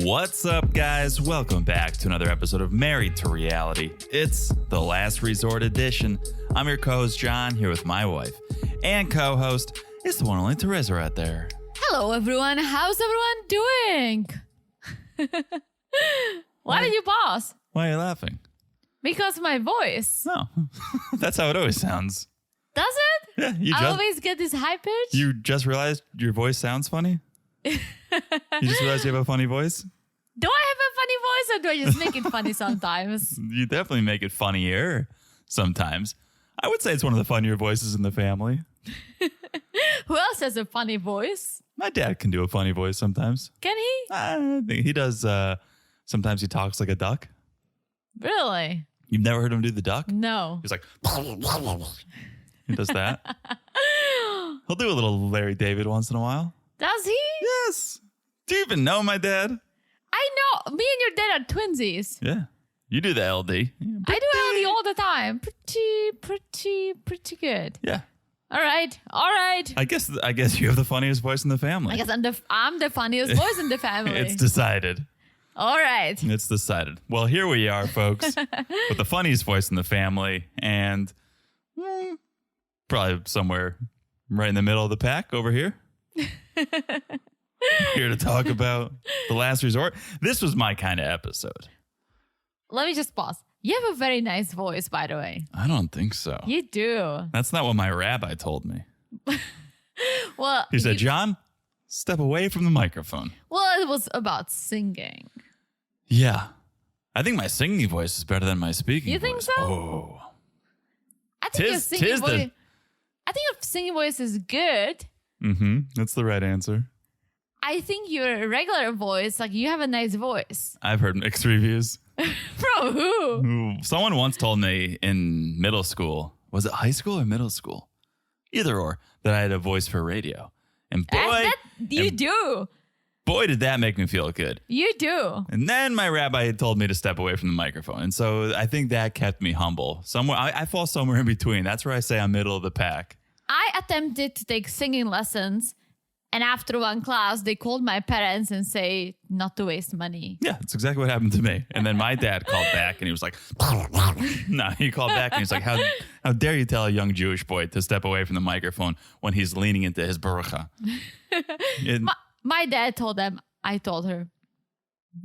What's up, guys? Welcome back to another episode of Married to Reality. It's the Last Resort edition. I'm your co-host, John, here with my wife. And co-host is the one and only Teresa right there. Hello, everyone. How's everyone doing? Why did you pause? Why are you laughing? Because of my voice. No, that's how it always sounds. Does it? Yeah, I always get this high pitch. You just realized your voice sounds funny? You just realized you have a funny voice? Do I have a funny voice or do I just make it funny sometimes? You definitely make it funnier sometimes. I would say it's one of the funnier voices in the family. Who else has a funny voice? My dad can do a funny voice sometimes. Can he? I think he does. Sometimes he talks like a duck. Really? You've never heard him do the duck? No. He's like, he does that. He'll do a little Larry David once in a while. Does he? Yes. Do you even know my dad? I know. Me and your dad are twinsies. Yeah. You do the LD. I do LD all the time. Pretty good. Yeah. All right. I guess you have the funniest voice in the family. I guess I'm the funniest voice in the family. It's decided. All right. It's decided. Well, here we are, folks, with the funniest voice in the family, and probably somewhere right in the middle of the pack over here. Here to talk about The Last Resort. This was my kind of episode. Let me just pause. You have a very nice voice, by the way. I don't think so. You do. That's not what my rabbi told me. Well, He said, John, step away from the microphone. Well, it was about singing. Yeah. I think my singing voice is better than my speaking voice. You think so? Oh. I think your singing tis voice. I think your singing voice is good. Mm-hmm. That's the right answer. I think your regular voice, like you have a nice voice. I've heard mixed reviews. From who? Someone once told me in middle school, was it high school or middle school? Either or, that I had a voice for radio. And You do. Boy, did that make me feel good. You do. And then my rabbi had told me to step away from the microphone. And so I think that kept me humble. I fall somewhere in between. That's where I say I'm middle of the pack. I attempted to take singing lessons. And after one class, they called my parents and say not to waste money. Yeah, that's exactly what happened to me. And then my dad called back and he was like, no, he called back and he's like, how dare you tell a young Jewish boy to step away from the microphone when he's leaning into his barucha? My dad told them, I told her.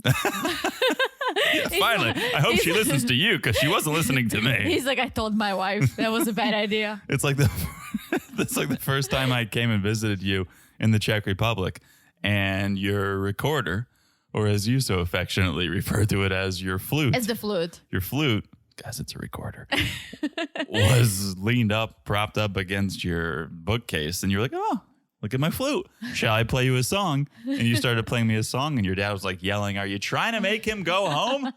Yeah, finally, I hope she listens to you because she wasn't listening to me. He's like, I told my wife that was a bad idea. It's like the first time I came and visited you in the Czech Republic, and your recorder, or as you so affectionately refer to it as your flute. It's the flute. Your flute, guys, it's a recorder, was leaned up, propped up against your bookcase, and you're like, oh, look at my flute. Shall I play you a song? And you started playing me a song, and your dad was like yelling, are you trying to make him go home?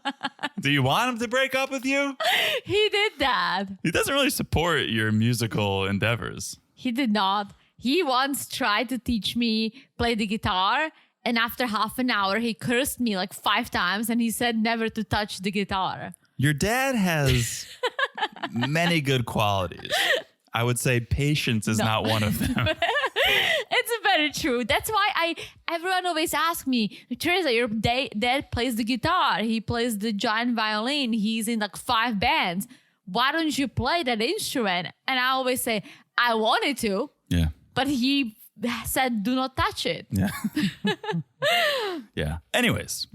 Do you want him to break up with you? He did that. He doesn't really support your musical endeavors. He did not. He once tried to teach me play the guitar, and after half an hour, he cursed me like 5 times, and he said never to touch the guitar. Your dad has many good qualities. I would say patience is not one of them. It's very true. That's why everyone always asks me, Teresa, your dad plays the guitar. He plays the giant violin. He's in like 5 bands. Why don't you play that instrument? And I always say, I wanted to. Yeah. But he said, do not touch it. Yeah. Yeah. Anyways,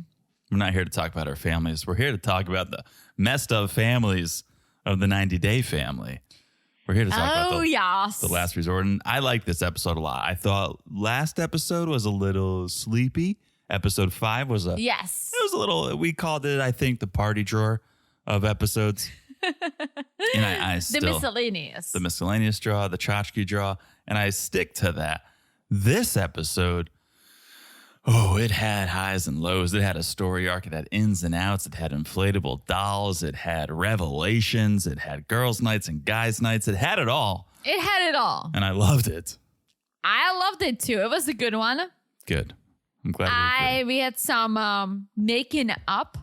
we're not here to talk about our families. We're here to talk about the messed up families of the 90-day family. We're here to talk about the Last Resort. And I like this episode a lot. I thought last episode was a little sleepy. Episode 5 was it was a little, we called it, I think, the party drawer of episodes. And I still, the miscellaneous draw, the tchotchke draw, and I stick to that. This episode, it had highs and lows. It had a story arc. It had ins and outs. It had inflatable dolls. It had revelations. It had girls' nights and guys' nights. It had it all. It had it all. And I loved it. I loved it too. It was a good one. Good. I'm glad we had some making up.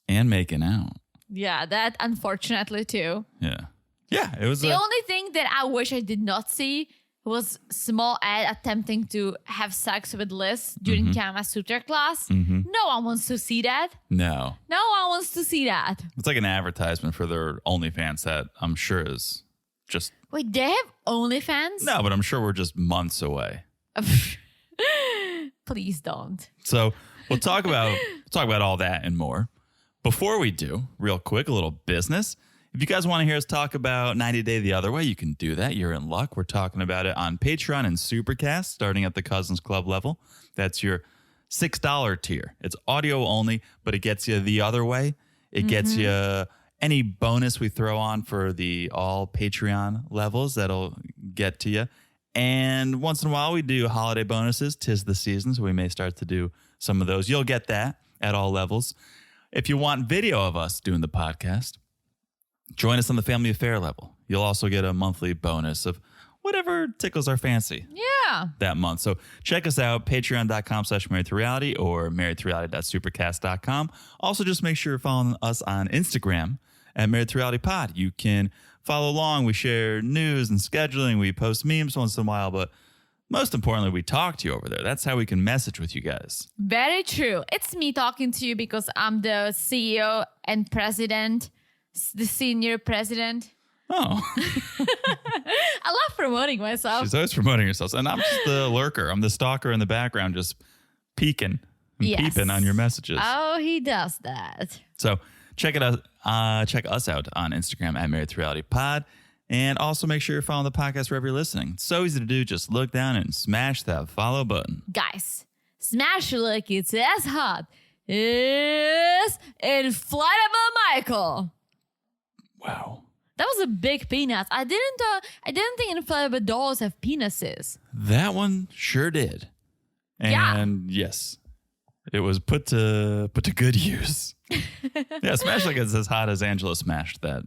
And making out. Yeah, that unfortunately too. Yeah. Yeah, it was the only thing that I wish I did not see was small ad attempting to have sex with Liz during Kama Sutra class. No one wants to see that. No one wants to see that. It's like an advertisement for their OnlyFans that I'm sure is just... Wait, they have OnlyFans? No, but I'm sure we're just months away. Please don't. So we'll talk about all that and more. Before we do, real quick, a little business. If you guys want to hear us talk about 90 Day the Other Way, you can do that. You're in luck. We're talking about it on Patreon and Supercast, starting at the Cousins Club level. That's your $6 tier. It's audio only, but it gets you the other way. It gets you any bonus we throw on for the all Patreon levels. That'll get to you. And once in a while, we do holiday bonuses. 'Tis the season, so we may start to do some of those. You'll get that at all levels. If you want video of us doing the podcast, join us on the Family Affair level. You'll also get a monthly bonus of whatever tickles our fancy that month. So check us out, patreon.com/marriedtoreality or marriedtoreality.supercast.com. Also, just make sure you're following us on Instagram at Married to Reality Pod. You can follow along. We share news and scheduling. We post memes once in a while, but most importantly, we talk to you over there. That's how we can message with you guys. Very true. It's me talking to you because I'm the CEO and president, the senior president. Oh. I love promoting myself. She's always promoting herself. And I'm just the lurker. I'm the stalker in the background, just peeking and peeping on your messages. Oh, he does that. So check us out on Instagram at Married to Reality Pod. And also make sure you're following the podcast wherever you're listening. It's so easy to do. Just look down and smash that follow button. Guys, smash it like it's as hot as Inflatable Michael. Wow. That was a big penis. I didn't think inflatable dolls have penises. That one sure did. And yes, it was put to good use. Yeah, smash like it's as hot as Angela smashed that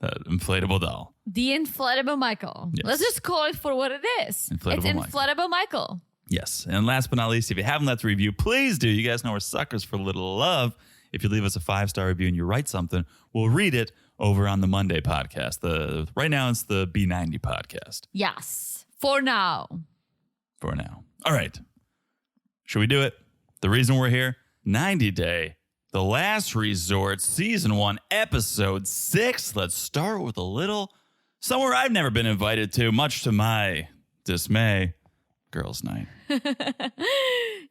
inflatable doll. The Inflatable Michael. Yes. Let's just call it for what it is. Inflatable Michael. Yes. And last but not least, if you haven't left a review, please do. You guys know we're suckers for a little love. If you leave us a 5-star review and you write something, we'll read it over on the Monday podcast. Right now, it's the B90 podcast. Yes. For now. All right. Should we do it? The reason we're here, 90 Day, The Last Resort, Season 1, Episode 6. Let's start with a little somewhere I've never been invited to, much to my dismay, girls' night.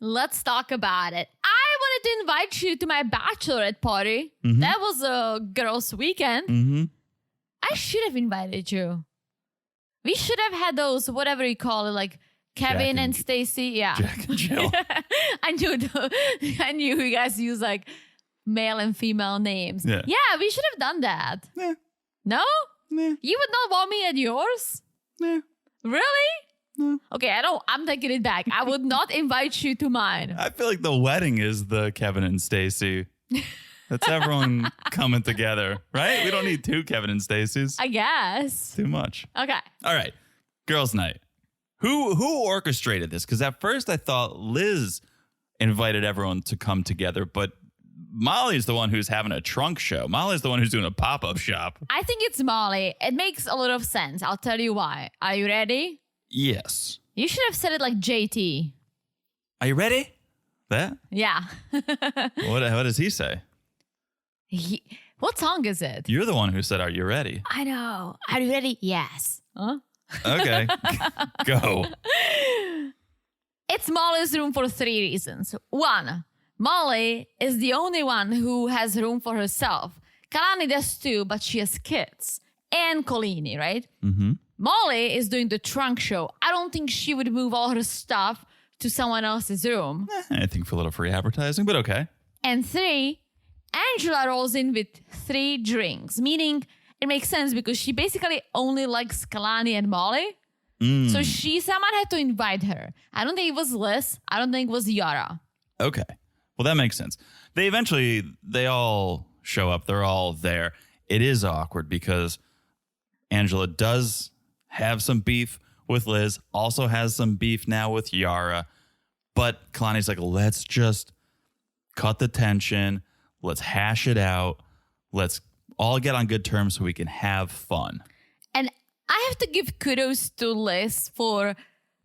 Let's talk about it. I wanted to invite you to my bachelorette party. That was a girls' weekend. I should have invited you. We should have had those, whatever you call it, like Kevin and Stacy. Yeah. Jack and Jill. I knew you guys use like male and female names. Yeah, we should have done that. Yeah. No? Yeah. You would not want me at yours? Yeah. Really? No. Okay, I'm taking it back. I would not invite you to mine. I feel like the wedding is the Kevin and Stacy. That's everyone coming together, right? We don't need 2 Kevin and Stacys. I guess. Too much. Okay. All right. Girls' night. Who orchestrated this? Because at first I thought Liz invited everyone to come together, but Molly's the one who's having a trunk show. Molly's the one who's doing a pop-up shop. I think it's Molly. It makes a lot of sense. I'll tell you why. Are you ready? Yes. You should have said it like JT. Are you ready? That? Yeah. What does he say? What song is it? You're the one who said, "Are you ready?" I know. Are you ready? Yes. Huh? Okay. Go. It's Molly's room for 3 reasons. 1, Molly is the only one who has room for herself. Kalani does too, but she has kids. And Colini, right? Molly is doing the trunk show. I don't think she would move all her stuff to someone else's room. I think for a little free advertising, but okay. And 3, Angela rolls in with 3 drinks, meaning it makes sense because she basically only likes Kalani and Molly. So someone had to invite her. I don't think it was Liz. I don't think it was Yara. Okay. Well, that makes sense. They all show up. They're all there. It is awkward because Angela does have some beef with Liz, also has some beef now with Yara. But Kalani's like, let's just cut the tension. Let's hash it out. Let's all get on good terms so we can have fun. And I have to give kudos to Liz for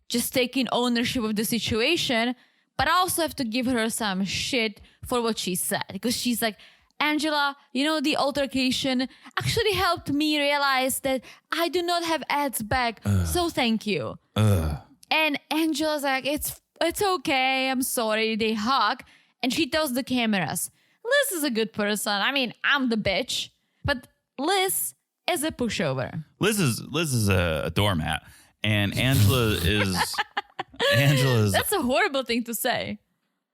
just taking ownership of the situation, but I also have to give her some shit for what she said. Because she's like, Angela, the altercation actually helped me realize that I do not have Ed's back. So thank you. And Angela's like, it's okay. I'm sorry. They hug. And she tells the cameras, Liz is a good person. I mean, I'm the bitch. But Liz is a pushover. Liz is a doormat. And Angela's That's a horrible thing to say.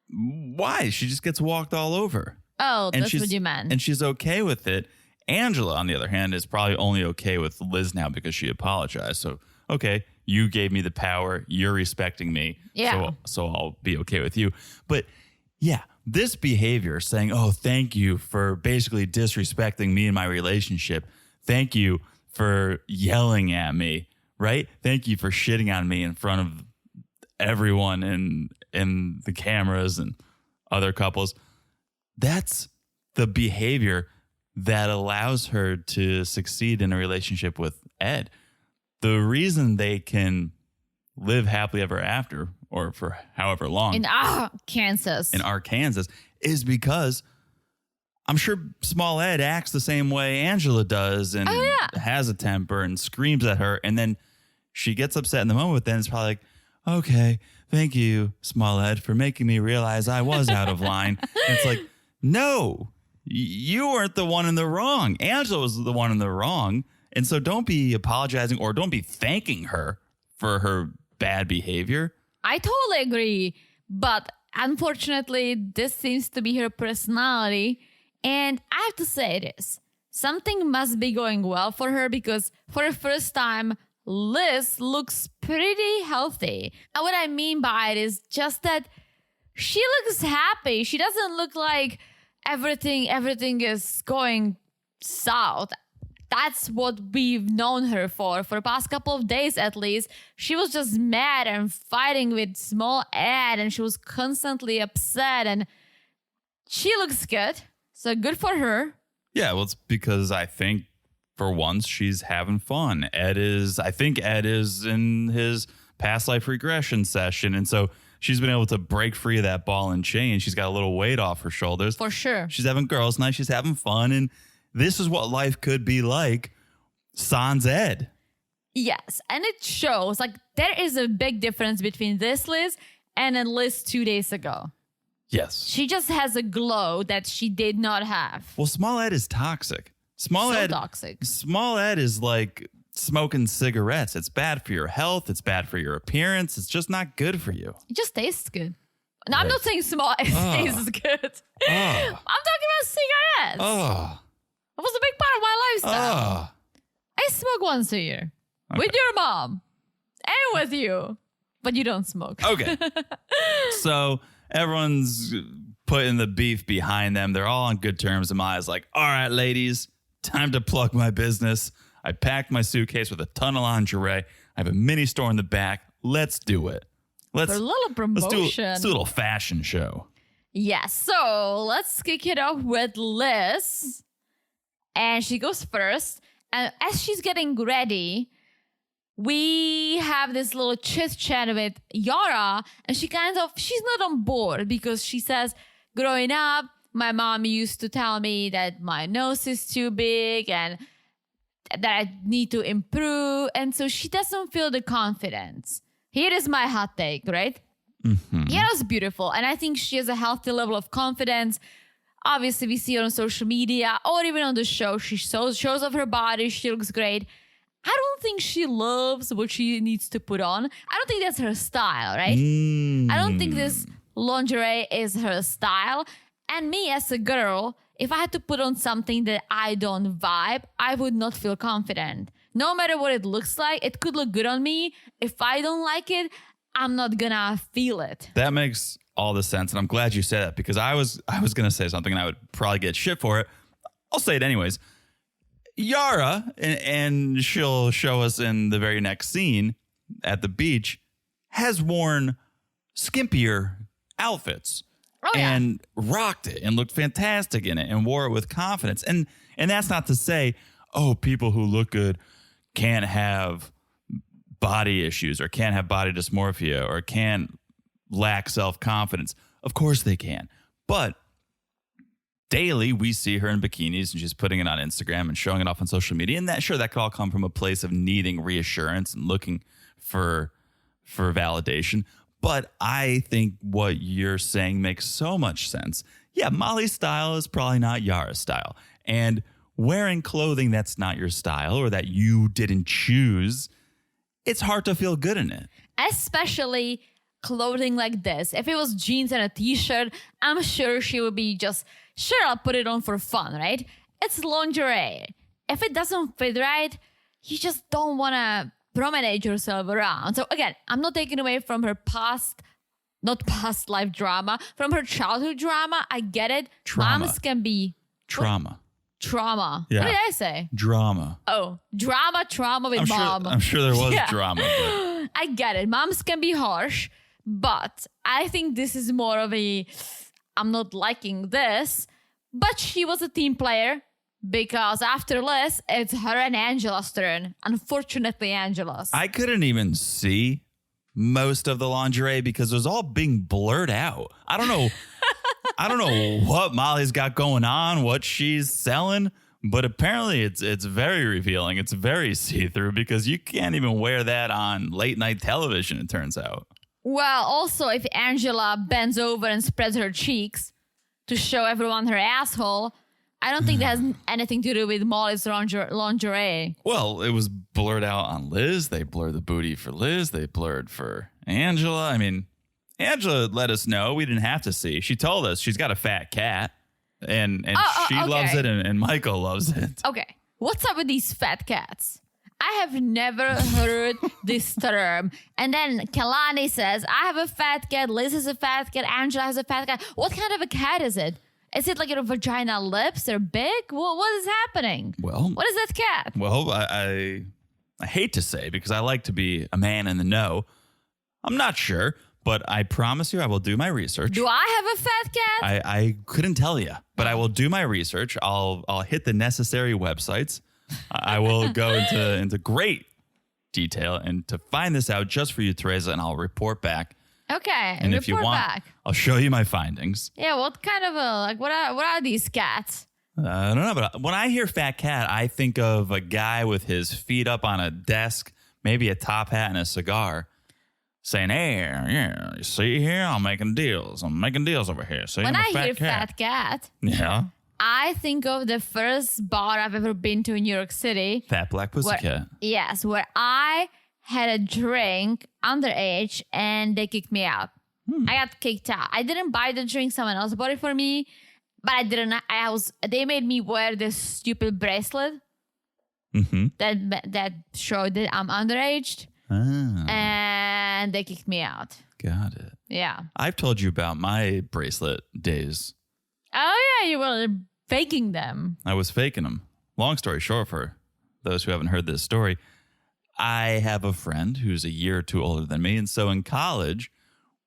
Why? She just gets walked all over. Oh, that's what you meant. And she's okay with it. Angela, on the other hand, is probably only okay with Liz now because she apologized. So, okay, you gave me the power. You're respecting me. Yeah. So I'll be okay with you. But yeah, this behavior saying, oh, thank you for basically disrespecting me and my relationship. Thank you for yelling at me, right? Thank you for shitting on me in front of everyone and the cameras and other couples. That's the behavior that allows her to succeed in a relationship with Ed. The reason they can live happily ever after, or for however long in Arkansas, is because I'm sure small Ed acts the same way Angela does and has a temper and screams at her. And then she gets upset in the moment. Then it's probably like, okay, thank you, small Ed, for making me realize I was out of line. And it's like, no, you weren't the one in the wrong. Angela was the one in the wrong. And so don't be apologizing or don't be thanking her for her bad behavior. I totally agree. But unfortunately, this seems to be her personality. And I have to say this. Something must be going well for her because for the first time, Liz looks pretty healthy. And what I mean by it is just that she looks happy. She doesn't look like everything is going south. That's what we've known her for the past couple of days at least. She was just mad and fighting with small Ed and she was constantly upset and she looks good. So good for her. Yeah, well, it's because I think for once she's having fun. I think Ed is in his past life regression session. And so she's been able to break free of that ball and chain. She's got a little weight off her shoulders. For sure. She's having girls' night. She's having fun. And this is what life could be like sans Ed. Yes. And it shows like there is a big difference between this Liz and a Liz 2 days ago. Yes. She just has a glow that she did not have. Well, small Ed is toxic. Toxic. Small Ed is like smoking cigarettes. It's bad for your health. It's bad for your appearance. It's just not good for you. It just tastes good. No, I'm not saying small Ed tastes good. I'm talking about cigarettes. It was a big part of my lifestyle. I smoke once a year with your mom and with you, but you don't smoke. Okay. So everyone's putting the beef behind them. They're all on good terms. And Maya's like, all right, ladies, time to plug my business. I packed my suitcase with a ton of lingerie. I have a mini store in the back. Let's do it. For a little promotion. Let's do a little fashion show. Yes. So let's kick it off with Liz. And she goes first. And as she's getting ready, we have this little chit chat with Yara. And she's not on board because she says, growing up, my mom used to tell me that my nose is too big and that I need to improve. And so she doesn't feel the confidence. Here is my hot take, right? Mm-hmm. Yara's beautiful. And I think she has a healthy level of confidence. Obviously, we see her on social media or even on the show. She shows off her body. She looks great. I don't think she loves what she needs to put on. I don't think that's her style, right? I don't think this lingerie is her style. And me as a girl, if I had to put on something that I don't vibe, I would not feel confident. No matter what it looks like, it could look good on me. If I don't like it, I'm not gonna feel it. That makes all the sense. And I'm glad you said that because I was going to say something and I would probably get shit for it. I'll say it anyways. Yara, and she'll show us in the very next scene at the beach, has worn skimpier outfits and rocked it and looked fantastic in it and wore it with confidence. And that's not to say, oh, people who look good can't have body issues or can't have body dysmorphia or can't lack self-confidence. Of course they can. But daily we see her in bikinis and she's putting it on Instagram and showing it off on social media. And that could all come from a place of needing reassurance and looking for validation. But I think what you're saying makes so much sense. Yeah, Molly's style is probably not Yara's style. And wearing clothing that's not your style or that you didn't choose, it's hard to feel good in it. Especially clothing like this. If it was jeans and a t-shirt, I'm sure she would be just, sure, I'll put it on for fun, right? It's lingerie. If it doesn't fit right, you just don't want to promenade yourself around. So again, I'm not taking away from her not past life drama, from her childhood drama. I get it. Trauma. Moms can be... Trauma. Trauma. Yeah. What did I say? Drama. Oh, trauma with mom. I'm sure there was drama. But. I get it. Moms can be harsh, but I think this is more of a, I'm not liking this. But she was a team player because after Liz, it's her and Angela's turn. Unfortunately, Angela's. I couldn't even see most of the lingerie because it was all being blurred out. I don't know. I don't know what Molly's got going on, what she's selling, but apparently it's very revealing. It's very see-through because you can't even wear that on late night television, it turns out. Well, also, if Angela bends over and spreads her cheeks to show everyone her asshole, I don't think that has anything to do with Molly's lingerie. Well, it was blurred out on Liz. They blurred the booty for Liz. They blurred for Angela. I mean, Angela let us know. We didn't have to see. She told us she's got a fat cat, and she loves it, and Michael loves it. Okay. What's up with these fat cats? I have never heard this term. And then Kalani says, I have a fat cat, Liz has a fat cat, Angela has a fat cat. What kind of a cat is it? Is it like your vagina lips? They're big? What is happening? Well, what is that cat? Well, I hate to say because I like to be a man in the know. I'm not sure, but I promise you I will do my research. Do I have a fat cat? I couldn't tell you, but I will do my research. I'll hit the necessary websites. I will go into great detail and to find this out just for you, Teresa, and I'll report back. Okay, and if you want, back. I'll show you my findings. Yeah, what kind of what are these cats? I don't know, but when I hear fat cat, I think of a guy with his feet up on a desk, maybe a top hat and a cigar, saying, "Hey, yeah, you see here, I'm making deals over here." So when I hear fat cat, yeah, I think of the first bar I've ever been to in New York City, Fat Black Pussycat. Where I had a drink underage and they kicked me out. I got kicked out. I didn't buy the drink. Someone else bought it for me, but I didn't. They made me wear this stupid bracelet that showed that I'm underage, and they kicked me out. Got it. Yeah. I've told you about my bracelet days. Oh yeah, you were faking them. I was faking them. Long story short, for those who haven't heard this story, I have a friend who's a year or two older than me. And so in college,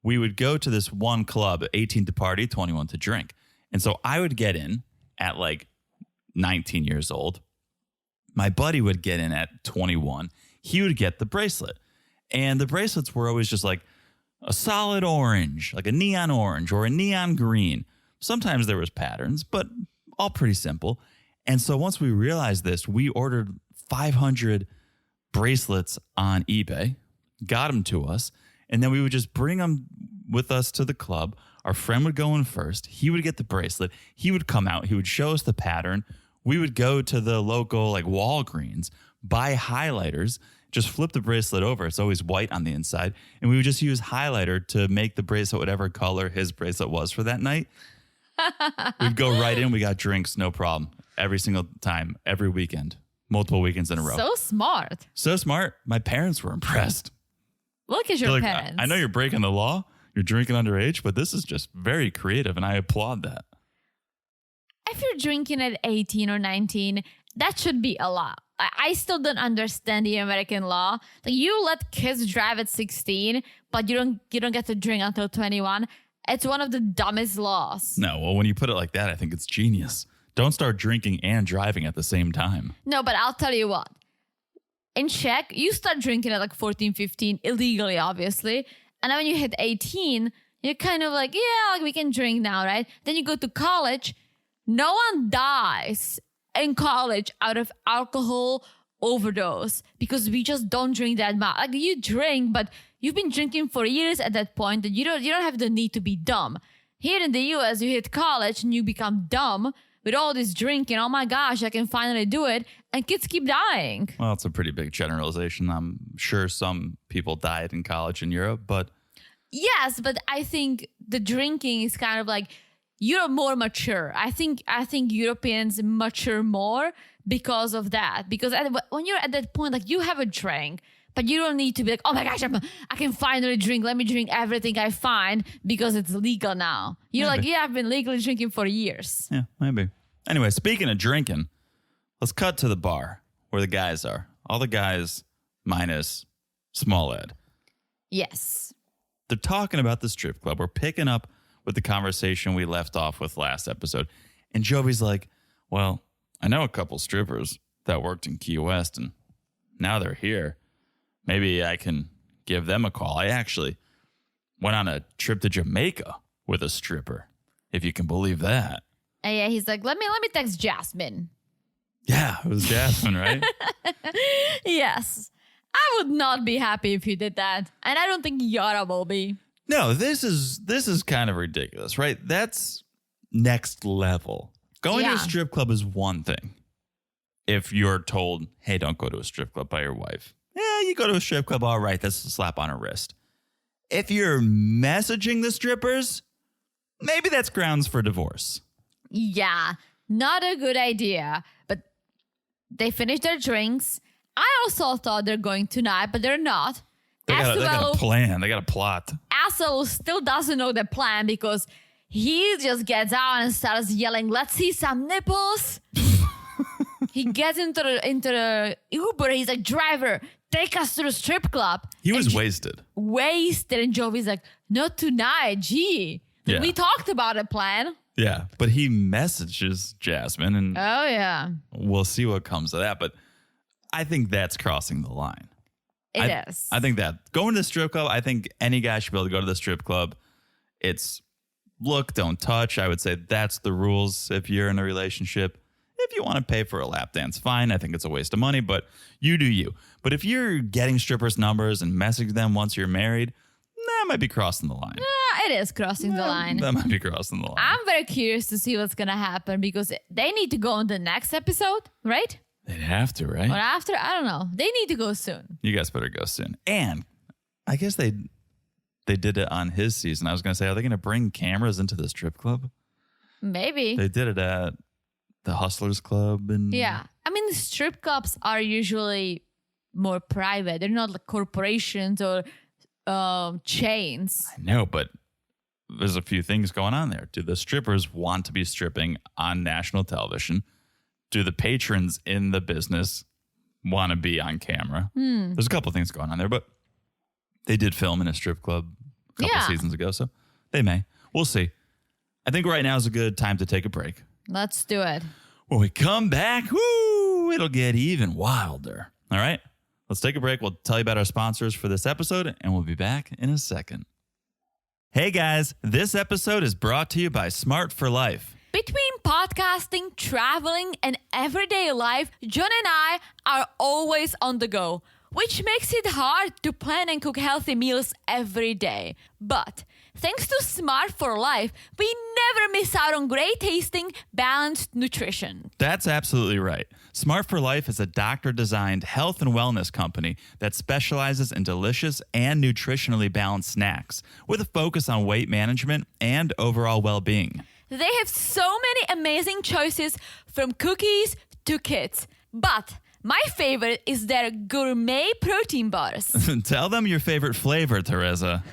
we would go to this one club, 18 to party, 21 to drink. And so I would get in at like 19 years old. My buddy would get in at 21. He would get the bracelet. And the bracelets were always just like a solid orange, like a neon orange or a neon green. Sometimes there was patterns, but all pretty simple. And so once we realized this, we ordered 500 bracelets on eBay, got them to us, and then we would just bring them with us to the club. Our friend would go in first. He would get the bracelet. He would come out. He would show us the pattern. We would go to the local like Walgreens, buy highlighters, just flip the bracelet over. It's always white on the inside. And we would just use highlighter to make the bracelet whatever color his bracelet was for that night. We'd go right in. We got drinks, no problem. Every single time, every weekend. Multiple weekends in a row. So smart. So smart. My parents were impressed. Look at your parents. I know you're breaking the law. You're drinking underage, but this is just very creative, and I applaud that. If you're drinking at 18 or 19, that should be a law. I still don't understand the American law. Like you let kids drive at 16, but you don't get to drink until 21. It's one of the dumbest laws. No, well, when you put it like that, I think it's genius. Don't start drinking and driving at the same time. No, but I'll tell you what. in Czech, you start drinking at like 14, 15, illegally, obviously. And then when you hit 18, you're kind of like, yeah, like we can drink now, right? Then you go to college. No one dies in college out of alcohol overdose because we just don't drink that much. Like you drink, but you've been drinking for years at that point that you don't have the need to be dumb. Here in the US, you hit college and you become dumb with all this drinking. Oh my gosh, I can finally do it. And kids keep dying. Well, it's a pretty big generalization. I'm sure some people died in college in Europe, but... Yes, but I think the drinking is kind of like you're more mature. I think Europeans mature more because of that. Because when you're at that point, like you have a drink, but you don't need to be like, oh my gosh, I can finally drink. Let me drink everything I find because it's legal now. You're maybe. Like, yeah, I've been legally drinking for years. Yeah, maybe. Anyway, speaking of drinking, let's cut to the bar where the guys are. All the guys minus Small Ed. Yes. They're talking about the strip club. We're picking up with the conversation we left off with last episode. And Jovi's like, well, I know a couple strippers that worked in Key West and now they're here. Maybe I can give them a call. I actually went on a trip to Jamaica with a stripper, if you can believe that. Yeah, he's like, let me text Jasmine. Yeah, it was Jasmine, right? Yes. I would not be happy if you did that. And I don't think Yara will be. No, this is kind of ridiculous, right? That's next level. Going to a strip club is one thing. If you're told, hey, don't go to a strip club by your wife. Yeah, you go to a strip club, all right, that's a slap on her wrist. If you're messaging the strippers, maybe that's grounds for divorce. Yeah, not a good idea. But they finished their drinks. I also thought they're going tonight, but they're not. They got a plan. They got a plot. Asuelu still doesn't know the plan because he just gets out and starts yelling, let's see some nipples. He gets into the Uber. He's like, driver, take us to the strip club. He was wasted. And Jovi's like, not tonight, gee. Yeah. We talked about a plan. Yeah, but he messages Jasmine and oh yeah, we'll see what comes of that. But I think that's crossing the line. It is. I think that going to the strip club, I think any guy should be able to go to the strip club. It's look, don't touch. I would say that's the rules if you're in a relationship. If you want to pay for a lap dance, fine. I think it's a waste of money, but you do you. But if you're getting strippers' numbers and messaging them once you're married, that might be crossing the line. Yeah, it is crossing the line. That might be crossing the line. I'm very curious to see what's going to happen because they need to go on the next episode, right? They'd have to, right? Or after? I don't know. They need to go soon. You guys better go soon. And I guess they did it on his season. I was going to say, are they going to bring cameras into the strip club? Maybe. They did it at the Hustlers Club. Yeah. I mean, the strip clubs are usually more private. They're not like corporations or chains. I know, but there's a few things going on there. Do the strippers want to be stripping on national television? Do the patrons in the business want to be on camera? There's a couple things going on there, but they did film in a strip club a couple seasons ago, so they may. We'll see. I think right now is a good time to take a break. Let's do it. When we come back, it'll get even wilder. All right? Let's take a break. We'll tell you about our sponsors for this episode, and we'll be back in a second. Hey, guys. This episode is brought to you by Smart for Life. Between podcasting, traveling, and everyday life, John and I are always on the go, which makes it hard to plan and cook healthy meals every day. But thanks to Smart for Life, we never miss out on great tasting, balanced nutrition. That's absolutely right. Smart for Life is a doctor-designed health and wellness company that specializes in delicious and nutritionally balanced snacks with a focus on weight management and overall well-being. They have so many amazing choices from cookies to kits. But my favorite is their gourmet protein bars. Tell them your favorite flavor, Teresa.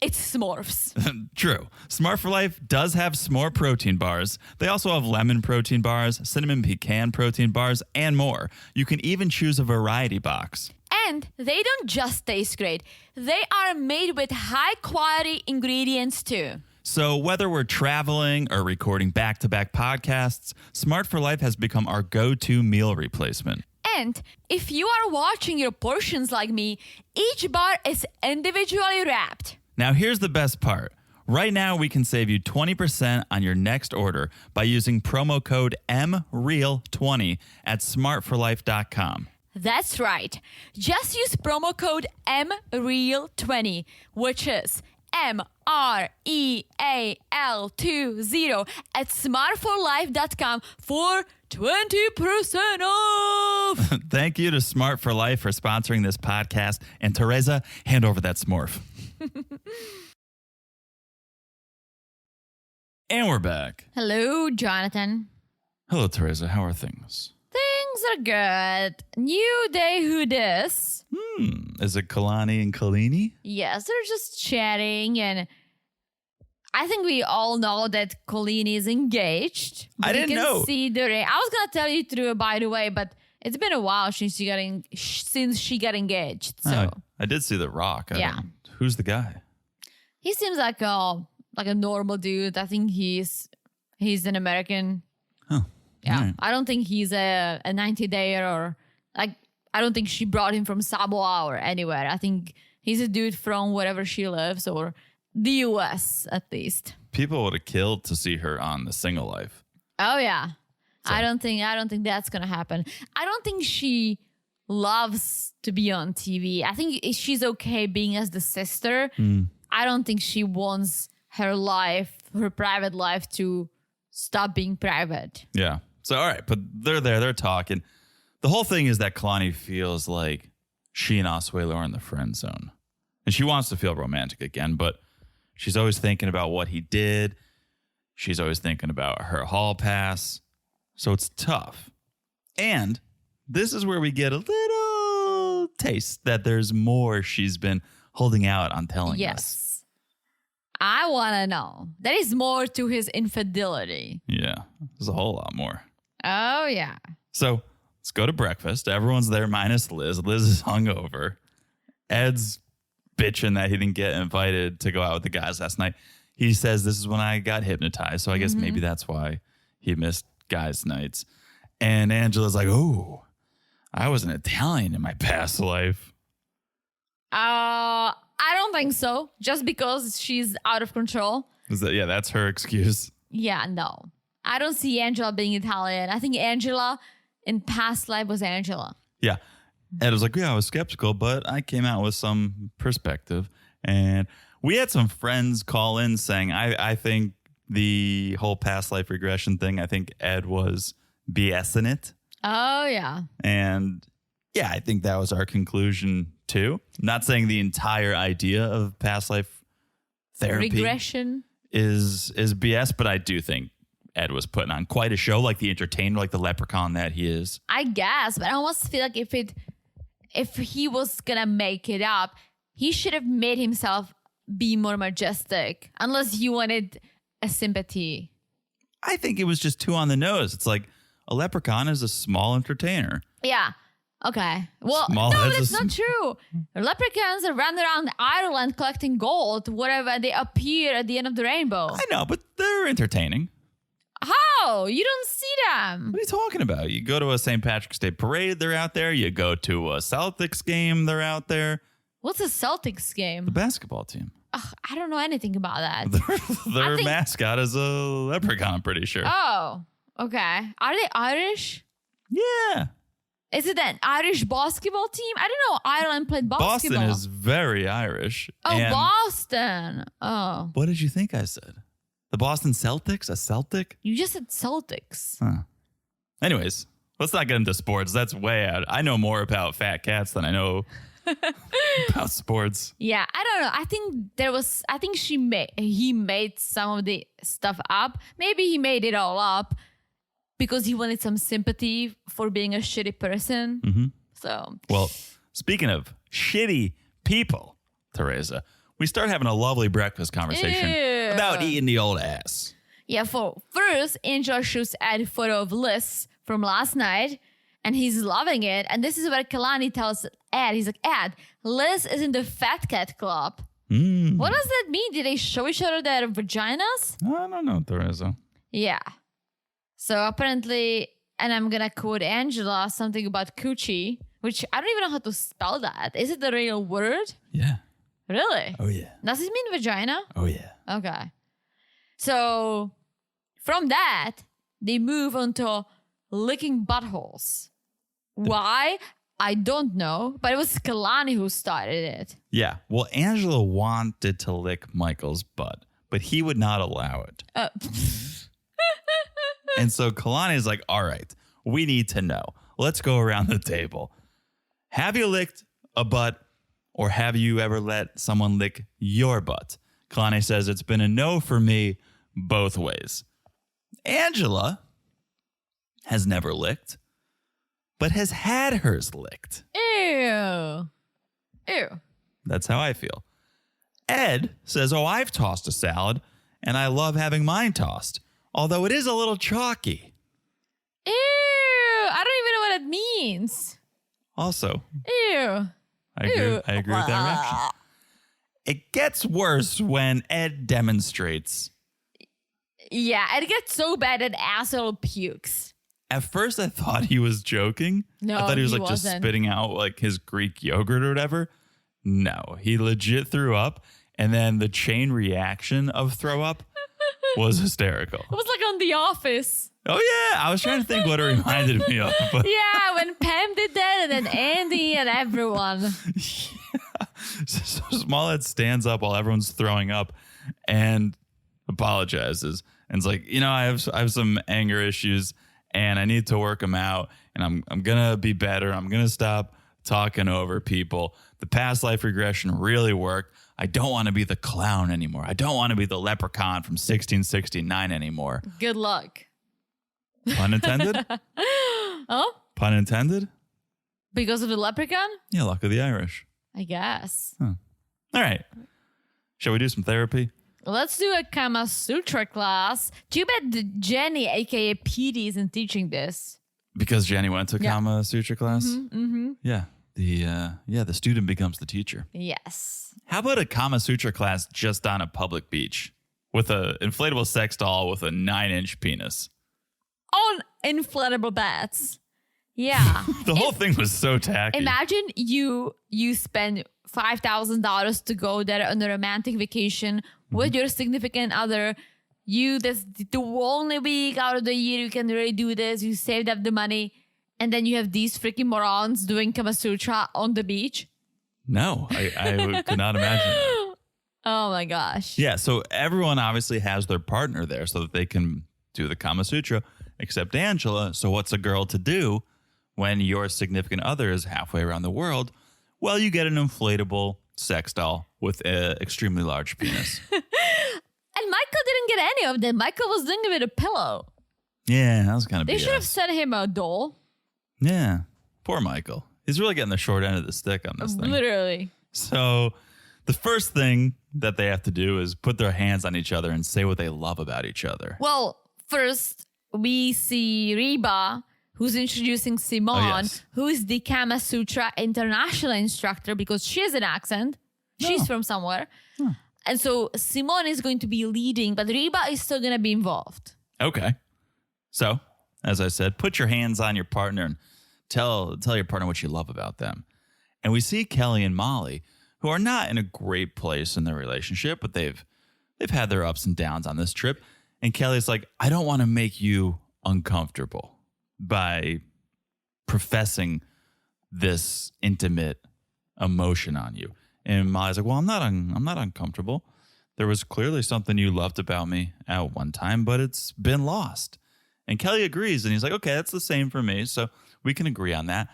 It's s'mores. True. Smart for Life does have s'more protein bars. They also have lemon protein bars, cinnamon pecan protein bars, and more. You can even choose a variety box. And they don't just taste great. They are made with high-quality ingredients, too. So whether we're traveling or recording back-to-back podcasts, Smart for Life has become our go-to meal replacement. And if you are watching your portions like me, each bar is individually wrapped. Now here's the best part. Right now, we can save you 20% on your next order by using promo code MREAL20 at smartforlife.com. That's right. Just use promo code MREAL20, which is MREAL20 at smartforlife.com for 20% off. Thank you to Smart for Life for sponsoring this podcast. And Teresa, hand over that smorf. And we're back. Hello, Jonathan. Hello, Teresa. How are things? Things are good. New day, who dis? Is it Kalani and Kalani? Yes, they're just chatting, and I think we all know that Kalani is engaged. I didn't know. You can see the ring. I was gonna tell you through, by the way, but it's been a while since she got engaged. So I did see the rock. Yeah. Who's the guy? He seems like a normal dude. I think he's an American. Oh. Yeah, Right. I don't think he's a 90-dayer or I don't think she brought him from Samoa or anywhere. I think he's a dude from wherever she lives or the U.S. at least. People would have killed to see her on The Single Life. Oh yeah, So- I don't think that's gonna happen. I don't think she loves to be on TV. I think she's okay being as the sister. I don't think she wants her private life to stop being private. Yeah. So, all right. But they're there. They're talking. The whole thing is that Kalani feels like she and Asuelu are in the friend zone. And she wants to feel romantic again, but she's always thinking about what he did. She's always thinking about her hall pass. So it's tough. And this is where we get a little taste that there's more she's been holding out on telling us. Yes. I want to know. There is more to his infidelity. Yeah. There's a whole lot more. Oh, yeah. So let's go to breakfast. Everyone's there minus Liz. Liz is hungover. Ed's bitching that he didn't get invited to go out with the guys last night. He says this is when I got hypnotized. So I guess maybe that's why he missed guys' nights. And Angela's like, oh, I was an Italian in my past life. I don't think so. Just because she's out of control. Yeah, that's her excuse. Yeah, no. I don't see Angela being Italian. I think Angela in past life was Angela. Yeah. Ed was like, yeah, I was skeptical, but I came out with some perspective. And we had some friends call in saying, I think the whole past life regression thing, I think Ed was BSing it. Oh, yeah. And yeah, I think that was our conclusion too. Not saying the entire idea of past life therapy Regression is BS, but I do think Ed was putting on quite a show, like the entertainer, like the leprechaun that he is. I guess, but I almost feel like if he was gonna make it up, he should have made himself be more majestic, unless he wanted a sympathy. I think it was just too on the nose. It's like a leprechaun is a small entertainer. Yeah. Okay. Well, Small no, as that's a not true. Leprechauns are running around Ireland collecting gold, whatever. They appear at the end of the rainbow. I know, but they're entertaining. How? You don't see them. What are you talking about? You go to a St. Patrick's Day parade, they're out there. You go to a Celtics game, they're out there. What's a Celtics game? The basketball team. Ugh, I don't know anything about that. Their mascot is a leprechaun, I'm pretty sure. Oh, okay. Are they Irish? Yeah. Is it an Irish basketball team? I don't know. Ireland played basketball. Boston is very Irish. Oh, And Boston. Oh. what did you think I said? The Boston Celtics? A Celtic? You just said Celtics. Huh. Anyways, let's not get into sports. That's way out. I know more about fat cats than I know about sports. Yeah, I don't know. I think he made some of the stuff up. Maybe he made it all up because he wanted some sympathy for being a shitty person. Mm-hmm. So, well, speaking of shitty people, Teresa, we start having a lovely breakfast conversation about eating the old ass. Yeah, first, Angela shoots Ed a photo of Liz from last night, and he's loving it. And this is what Kalani tells Ed. He's like, Ed, Liz is in the Fat Cat Club. What does that mean? Did they show each other their vaginas? I don't know, Teresa. Yeah. So apparently and I'm going to quote Angela, something about coochie, which I don't even know how to spell that. Is it the real word? Yeah. Really? Oh, yeah. Does it mean vagina? Oh, yeah. Okay. So from that, they move on to licking buttholes. Why? I don't know, but it was Kalani who started it. Yeah. Well, Angela wanted to lick Michael's butt, but he would not allow it. And so Kalani's like, all right, we need to know. Let's go around the table. Have you licked a butt or have you ever let someone lick your butt? Kalani says it's been a no for me both ways. Angela has never licked, but has had hers licked. Ew. That's how I feel. Ed says, oh, I've tossed a salad, and I love having mine tossed, although it is a little chalky. Ew. I don't even know what that means. Also, Ew. I agree with that reaction. It gets worse when Ed demonstrates. Yeah, it gets so bad that Asuelu pukes. At first, I thought he was joking. No, I thought he was like wasn't. just spitting out like his Greek yogurt or whatever. No, he legit threw up. And then the chain reaction of throw up was hysterical. It was like on The Office. Oh, yeah. I was trying to think what it reminded me of. But Yeah, when Pam did that and then Andy and everyone. yeah. So Smollett stands up while everyone's throwing up and apologizes. And it's like, I have some anger issues and I need to work them out. And I'm going to be better. I'm going to stop talking over people. The past life regression really worked. I don't want to be the clown anymore. I don't want to be the leprechaun from 1669 anymore. Good luck. Pun intended? Oh? Pun intended? Because of the leprechaun? Yeah, luck of the Irish. I guess. Huh. All right. Shall we do some therapy? Let's do a Kama Sutra class. Too bad Jenny, aka PD, isn't teaching this. Because Jenny went to Kama Sutra class? Mm-hmm. Yeah. The student becomes the teacher. Yes. How about a Kama Sutra class just on a public beach with an inflatable sex doll with a 9-inch penis? On inflatable beds. Yeah. The whole thing was so tacky. Imagine you spend $5,000 to go there on a romantic vacation with your significant other. That's the only week out of the year you can really do this. You saved up the money. And then you have these freaking morons doing Kama Sutra on the beach. No, I could not imagine that. Oh my gosh. Yeah, so everyone obviously has their partner there so that they can do the Kama Sutra, except Angela. So what's a girl to do when your significant other is halfway around the world? Well, you get an inflatable sex doll with an extremely large penis. And Michael didn't get any of them. Michael was doing it with a pillow. Yeah, that was kind of They BS. should have sent him a doll. Yeah, poor Michael. He's really getting the short end of the stick on this thing. Literally. So the first thing that they have to do is put their hands on each other and say what they love about each other. Well, first we see Reba, who's introducing Simone, who is the Kama Sutra international instructor because she has an accent. She's from somewhere. And so Simone is going to be leading, but Reba is still going to be involved. Okay. So, as I said, put your hands on your partner and tell your partner what you love about them. And we see Kelly and Molly, who are not in a great place in their relationship, but they've had their ups and downs on this trip. And Kelly's like, I don't want to make you uncomfortable by professing this intimate emotion on you. And Molly's like, well, I'm not uncomfortable. There was clearly something you loved about me at one time, but it's been lost. And Kelly agrees, and he's like, okay, that's the same for me, so we can agree on that.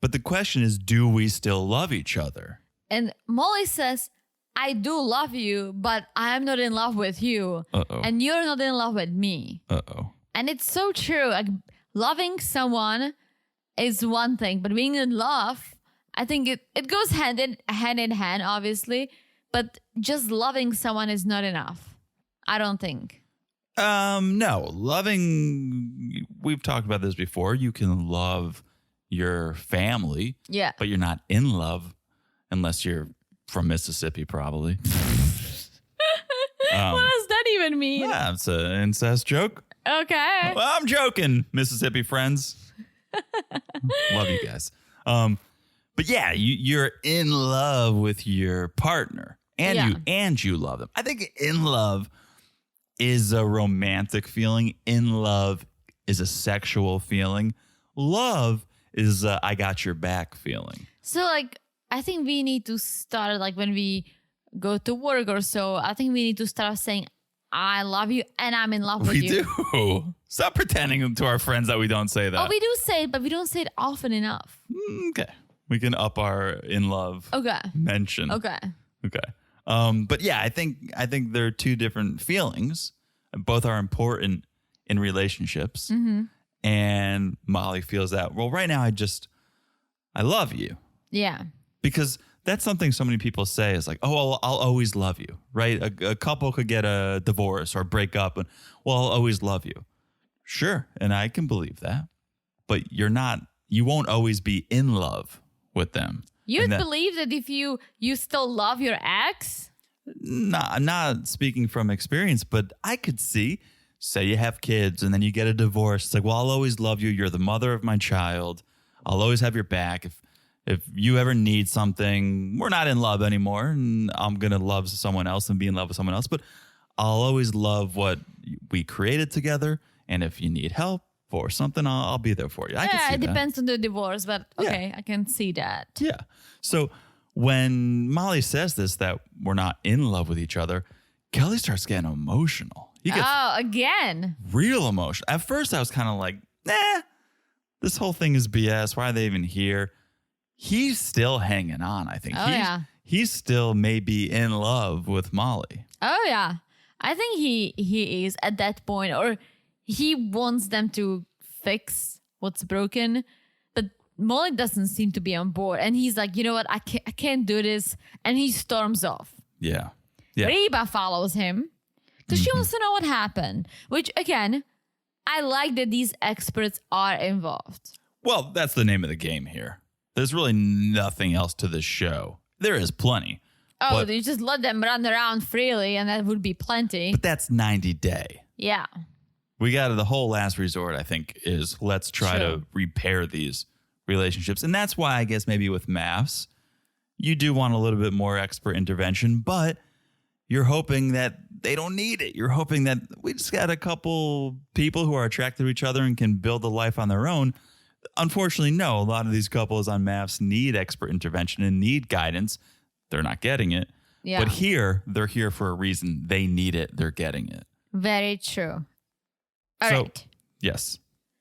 But the question is, do we still love each other? And Molly says, I do love you, but I'm not in love with you. Uh-oh. And you're not in love with me. Uh-oh. And it's so true. Like, loving someone is one thing, but being in love, I think it goes hand in hand, obviously. But just loving someone is not enough. I don't think. No. Loving, we've talked about this before. You can love your family. Yeah. But you're not in love unless you're from Mississippi, probably. What does that even mean? Yeah, it's an incest joke. Okay. Well, I'm joking, Mississippi friends. Love you guys. But yeah, you're in love with your partner, and you love them. I think in love is a romantic feeling. In love is a sexual feeling. Love is a I got your back feeling. So like, I think we need to start like when we go to work or so. I think we need to start saying, I love you and I'm in love with you. We do. Stop pretending to our friends that we don't say that. Oh, we do say it, but we don't say it often enough. Okay. We can up our in love mention. Okay. But yeah, I think there are two different feelings. Both are important in relationships. Mm-hmm. And Molly feels that, well, right now I love you. Yeah. Because that's something so many people say is like, oh, I'll always love you, right? A couple could get a divorce or break up and, well, I'll always love you. Sure. And I can believe that. But you won't always be in love with them. You'd believe that if you still love your ex? I'm not speaking from experience, but I could say you have kids and then you get a divorce. It's like, well, I'll always love you. You're the mother of my child. I'll always have your back. If you ever need something, we're not in love anymore and I'm going to love someone else and be in love with someone else. But I'll always love what we created together. And if you need help or something, I'll be there for you. I can see it that. depends on the divorce, but okay, I can see that. Yeah. So when Molly says this, that we're not in love with each other, Kelly starts getting emotional. He gets again. Real emotion. At first, I was kind of like, this whole thing is BS. Why are they even here? He's still hanging on, I think. He's still maybe in love with Molly. Oh, yeah. I think he is at that point, or he wants them to fix what's broken. But Molly doesn't seem to be on board. And he's like, you know what? I can't do this. And he storms off. Yeah. Reba follows him because she wants to know what happened. Which, again, I like that these experts are involved. Well, that's the name of the game here. There's really nothing else to this show. There is plenty. Oh, you just let them run around freely and that would be plenty. But that's 90 Day. Yeah. We got the whole last resort, I think, is let's try to repair these relationships. And that's why I guess maybe with MAFS, you do want a little bit more expert intervention, but you're hoping that they don't need it. You're hoping that we just got a couple people who are attracted to each other and can build a life on their own. Unfortunately, no. A lot of these couples on MAFS need expert intervention and need guidance. They're not getting it. Yeah. But here, they're here for a reason. They need it. They're getting it. Very true. All right. Yes.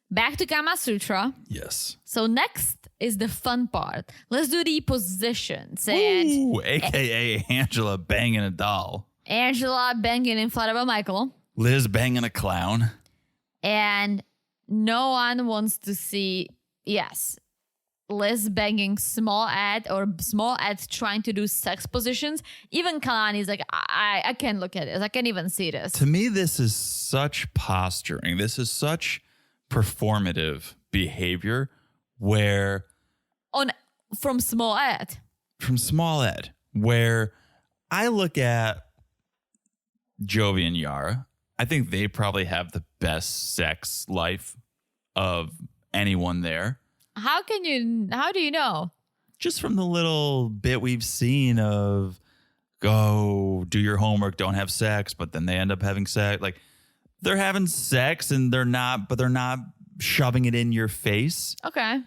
Back to Kama Sutra. Yes. So next is the fun part. Let's do the positions. Ooh, a.k.a. Angela banging a doll. Angela banging inflatable Michael. Liz banging a clown. And no one wants to see, Liz banging small Ed or small Ed trying to do sex positions. Even Kalani is like, I can't look at this. I can't even see this. To me, this is such posturing. This is such performative behavior where... From small Ed. From small Ed, where I look at Jovi and Yara. I think they probably have the best sex life of anyone there. How do you know? Just from the little bit we've seen of go do your homework, don't have sex, but then they end up having sex. Like they're having sex and they're not shoving it in your face. Okay.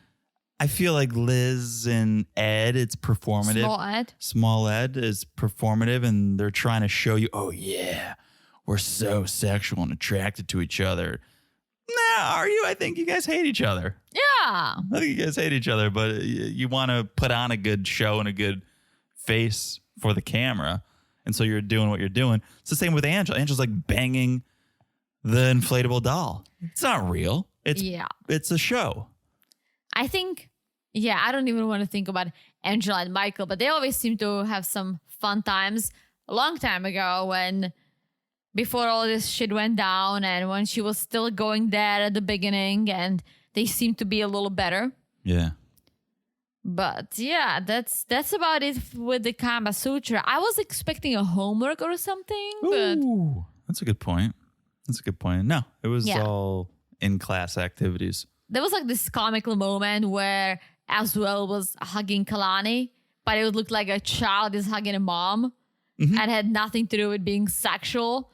I feel like Liz and Ed, it's performative. Small Ed is performative and they're trying to show you, oh yeah, we're so sexual and attracted to each other. Nah, are you? I think you guys hate each other. Yeah. I think you guys hate each other, but you want to put on a good show and a good face for the camera. And so you're doing what you're doing. It's the same with Angela. Angela's like banging the inflatable doll. It's not real. It's a show. I think, I don't even want to think about Angela and Michael, but they always seem to have some fun times. A long time ago before all this shit went down and when she was still going there at the beginning and they seemed to be a little better. Yeah. But that's about it with the Kama Sutra. I was expecting a homework or something. Ooh, that's a good point. That's a good point. No, it was all in-class activities. There was like this comical moment where Asuelu was hugging Kalani, but it would look like a child is hugging a mom and had nothing to do with being sexual.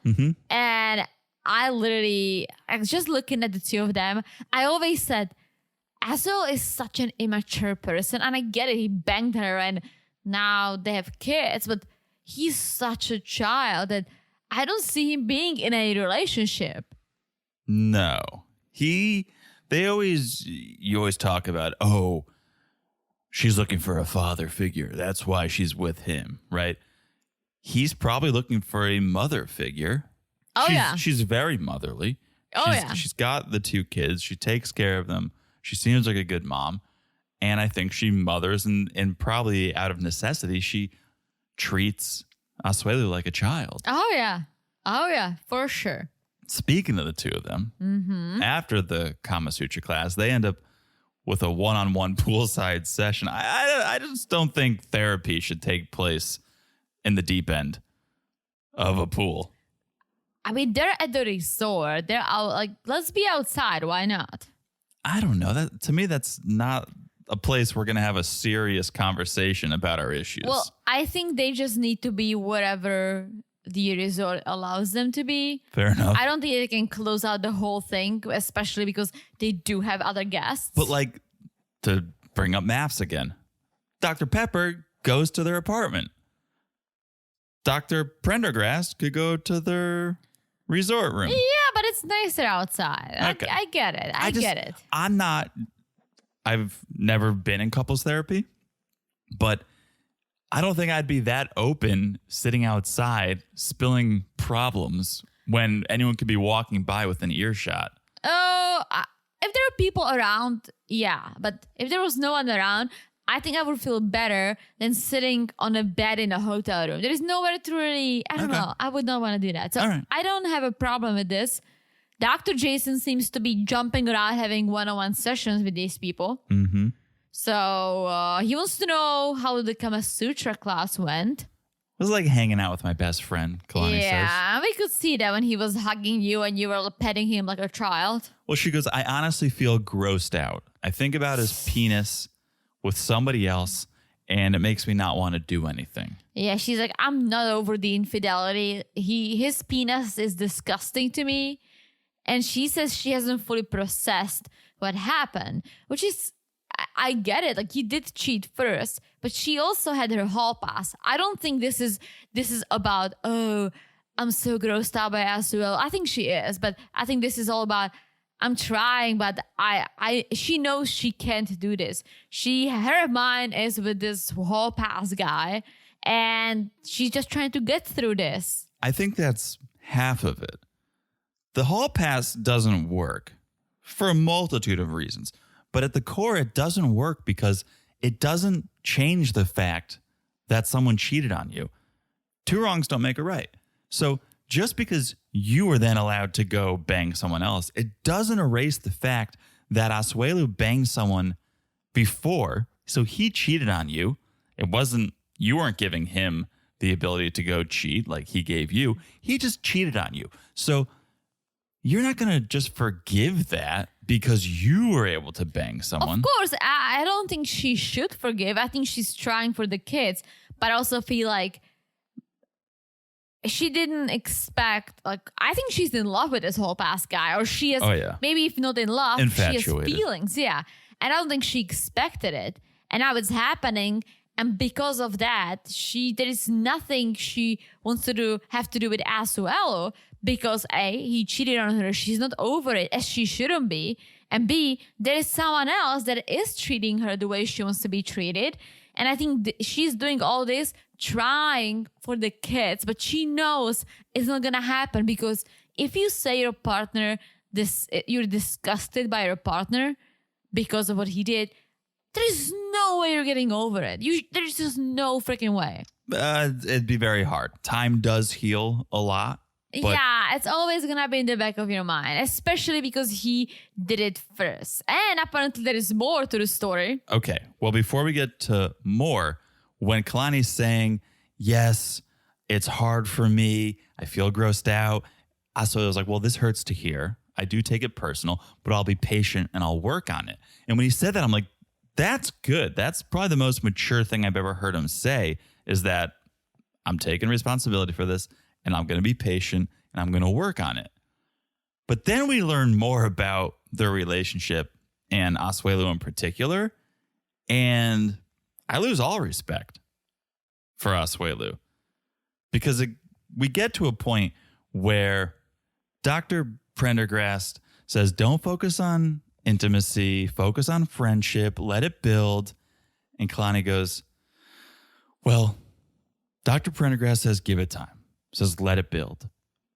And I was just looking at the two of them. I always said, Asuelu is such an immature person. And I get it. He banged her and now they have kids, but he's such a child that I don't see him being in a relationship. No. You always talk about, oh, she's looking for a father figure. That's why she's with him, right? He's probably looking for a mother figure. She's very motherly. She's got the two kids. She takes care of them. She seems like a good mom. And I think she mothers and probably out of necessity, she treats Asuelu like a child. Oh, yeah, for sure. Speaking of the two of them, after the Kama Sutra class, they end up with a one-on-one poolside session. I just don't think therapy should take place in the deep end of a pool. I mean, they're at the resort. They're out, like, let's be outside. Why not? I don't know. To me, that's not a place we're going to have a serious conversation about our issues. Well, I think they just need to be whatever the resort allows them to be. Fair enough. I don't think they can close out the whole thing, especially because they do have other guests. But like, to bring up maths again, Dr. Pepper goes to their apartment. Dr. Prendergast could go to their resort room. Yeah, but it's nicer outside. Okay. I get it. I get it. I've never been in couples therapy, but I don't think I'd be that open sitting outside spilling problems when anyone could be walking by with an earshot. Oh, if there are people around, yeah. But if there was no one around, I think I would feel better than sitting on a bed in a hotel room. There is nowhere to really, I don't know. I would not want to do that. So I don't have a problem with this. Dr. Jason seems to be jumping around having one-on-one sessions with these people. So he wants to know how the Kama Sutra class went. It was like hanging out with my best friend, Kalani says. Yeah, we could see that when he was hugging you and you were petting him like a child. Well, she goes, I honestly feel grossed out. I think about his penis with somebody else, and it makes me not want to do anything. Yeah, she's like, I'm not over the infidelity. His penis is disgusting to me. And she says she hasn't fully processed what happened, which is, I get it. Like, he did cheat first, but she also had her hall pass. I don't think this is about, oh, I'm so grossed out by Asuelu. I think she is, but I think this is all about, I'm trying, but she knows she can't do this. Her mind is with this hall pass guy, and she's just trying to get through this. I think that's half of it. The hall pass doesn't work for a multitude of reasons, but at the core, it doesn't work because it doesn't change the fact that someone cheated on you. Two wrongs don't make a right. So just because you were then allowed to go bang someone else, it doesn't erase the fact that Asuelu banged someone before. So he cheated on you. You weren't giving him the ability to go cheat like he gave you. He just cheated on you. So you're not going to just forgive that because you were able to bang someone. Of course, I don't think she should forgive. I think she's trying for the kids, but I also feel like she didn't expect, like, I think she's in love with this whole past guy, or she is, maybe if not in love, infatuated. She has feelings. Yeah. And I don't think she expected it. And now it's happening. And because of that, there is nothing she wants to have to do with Asuelu, because A, he cheated on her. She's not over it, as she shouldn't be. And B, there is someone else that is treating her the way she wants to be treated. And I think she's doing all this trying for the kids, but she knows it's not going to happen, because if you say your partner, you're disgusted by your partner because of what he did, there's no way you're getting over it. There's just no freaking way. It'd be very hard. Time does heal a lot. Yeah, it's always going to be in the back of your mind, especially because he did it first. And apparently there is more to the story. Okay, well, before we get to more, when Kalani's saying, yes, it's hard for me, I feel grossed out, Asuelu was like, well, this hurts to hear. I do take it personal, but I'll be patient and I'll work on it. And when he said that, I'm like, that's good. That's probably the most mature thing I've ever heard him say, is that I'm taking responsibility for this and I'm going to be patient and I'm going to work on it. But then we learn more about their relationship and Asuelu in particular. And I lose all respect for Asuelu because we get to a point where Dr. Prendergast says, don't focus on intimacy, focus on friendship, let it build. And Kalani goes, well, Dr. Prendergast says, give it time, says, let it build.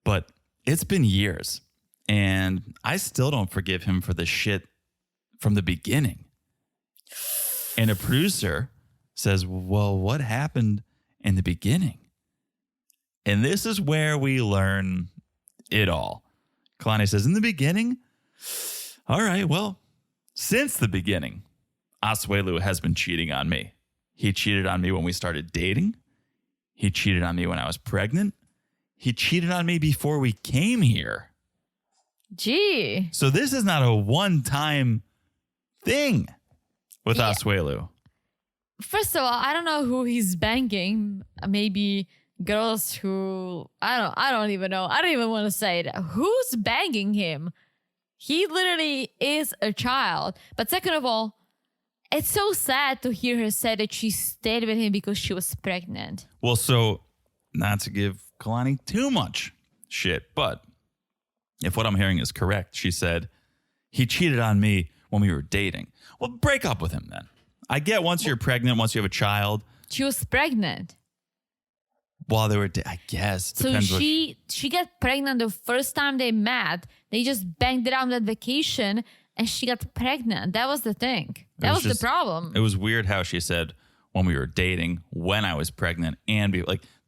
But it's been years and I still don't forgive him for the shit from the beginning. And a producer says, well, what happened in the beginning? And this is where we learn it all. Kalani says, in the beginning, all right, well, since the beginning, Asuelu has been cheating on me. He cheated on me when we started dating. He cheated on me when I was pregnant. He cheated on me before we came here. Gee. So this is not a one-time thing with Asuelu. First of all, I don't know who he's banging. Maybe girls who I don't even know. I don't even want to say it. Who's banging him? He literally is a child. But second of all, it's so sad to hear her say that she stayed with him because she was pregnant. Well, so not to give Kalani too much shit, but if what I'm hearing is correct, she said he cheated on me when we were dating. Well, break up with him then. I get once you're pregnant, once you have a child. She was pregnant. While they were, I guess. So she got pregnant the first time they met. They just banged it out on that vacation and she got pregnant. That was the thing. That was the problem. It was weird how she said when we were dating, when I was pregnant, and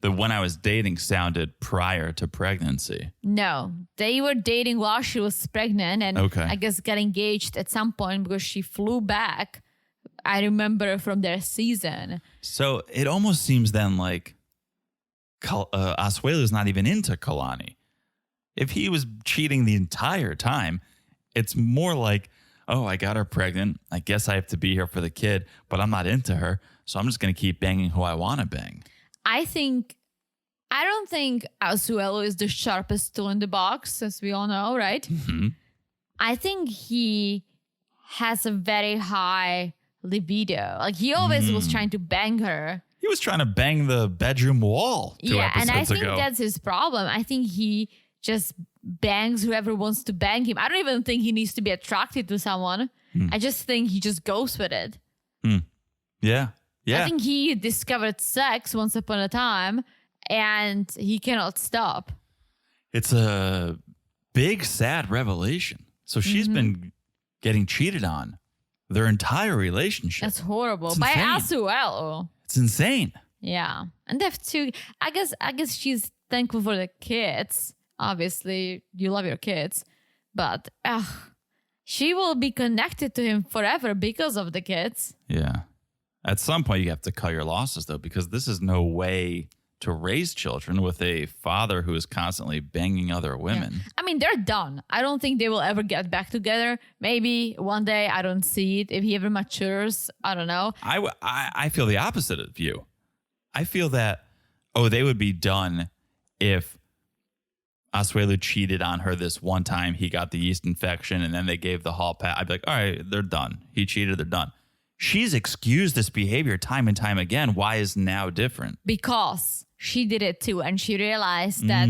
the when I was dating sounded prior to pregnancy. No, they were dating while she was pregnant and I guess got engaged at some point because she flew back. I remember from their season. So it almost seems then like Asuelu is not even into Kalani. If he was cheating the entire time, it's more like, oh, I got her pregnant. I guess I have to be here for the kid, but I'm not into her. So I'm just going to keep banging who I want to bang. I don't think Asuelu is the sharpest tool in the box, as we all know, right? Mm-hmm. I think he has a very high libido. Like he always was trying to bang her. He was trying to bang the bedroom wall 2 episodes ago. And I think that's his problem. I think he just bangs whoever wants to bang him. I don't even think he needs to be attracted to someone. I just think he just goes with it. Yeah. I think he discovered sex once upon a time and he cannot stop. It's a big, sad revelation. So she's been getting cheated on their entire relationship. That's horrible. By Asuelu. It's insane. Yeah. And they have to, I guess she's thankful for the kids. Obviously, you love your kids. But she will be connected to him forever because of the kids. Yeah. At some point, you have to cut your losses, though, because this is no way to raise children with a father who is constantly banging other women. Yeah. I mean, they're done. I don't think they will ever get back together. Maybe one day. I don't see it. If he ever matures, I don't know. I feel the opposite of you. I feel that, they would be done if Asuelu cheated on her this one time. He got the yeast infection and then they gave the hall pass. I'd be like, all right, they're done. He cheated. They're done. She's excused this behavior time and time again. Why is now different? Because she did it too. And she realized that,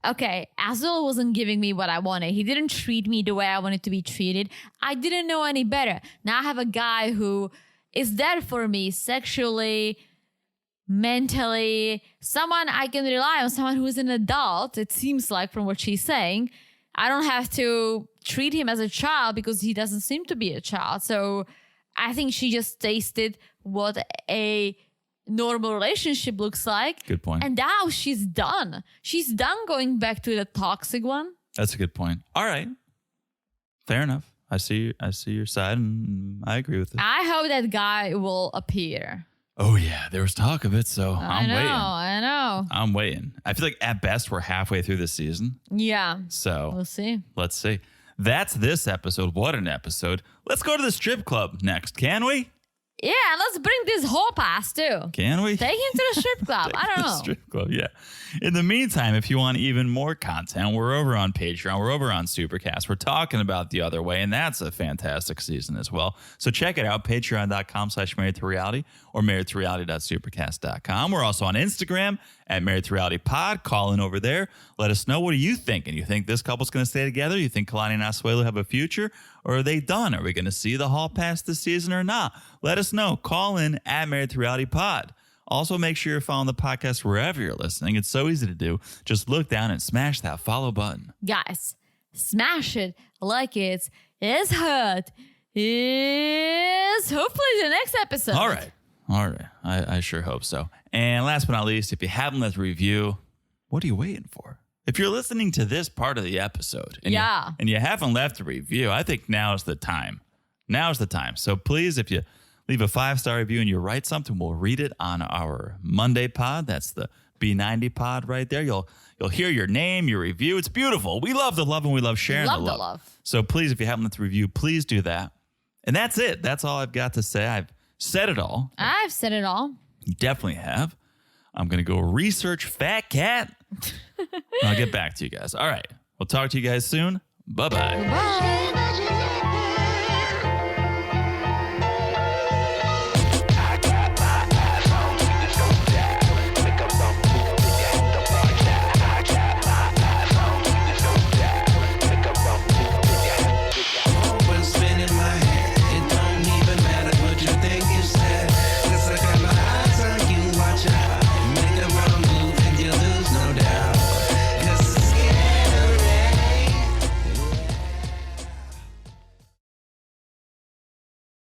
okay, Asuelu wasn't giving me what I wanted. He didn't treat me the way I wanted to be treated. I didn't know any better. Now I have a guy who is there for me sexually, mentally, someone I can rely on, someone who is an adult, it seems like from what she's saying. I don't have to treat him as a child because he doesn't seem to be a child. So I think she just tasted what a normal relationship looks like. Good point. And now she's done. She's done going back to the toxic one. That's a good point. All right. Fair enough. I see your side and I agree with it. I hope that guy will appear. Oh, yeah. There was talk of it, so I'm waiting. I know. I'm waiting. I feel like at best we're halfway through the season. Yeah. So we'll see. Let's see. That's this episode. What an episode. Let's go to the strip club next, can we? Yeah, and let's bring this whole pass too. Can we? Take him to the strip club. I don't know. Strip club, yeah. In the meantime, if you want even more content, we're over on Patreon. We're over on Supercast. We're talking about The Other Way, and that's a fantastic season as well. So check it out, patreon.com/marriedtoreality or marriedtoreality.supercast.com. We're also on Instagram at Married to Reality Pod. Call in over there. Let us know. What are you thinking? You think this couple's going to stay together? You think Kalani and Asuelu have a future? Or are they done? Are we going to see the hall pass this season or not? Let us know. Call in at Married to Reality Pod. Also, make sure you're following the podcast wherever you're listening. It's so easy to do. Just look down and smash that follow button. Guys, smash it like it's hot. It's hopefully the next episode. All right. I sure hope so. And last but not least, if you haven't left a review, what are you waiting for? If you're listening to this part of the episode and you haven't left a review, I think now's the time. Now's the time. So please, if you leave a 5-star review and you write something, we'll read it on our Monday pod. That's the B90 pod right there. You'll hear your name, your review. It's beautiful. We love the love and we love sharing the love. So please, if you haven't left a review, please do that. And that's it. That's all I've got to say. I've said it all. I've said it all. You definitely have. I'm going to go research Fat Cat. I'll get back to you guys. All right. We'll talk to you guys soon. Bye-bye. Bye.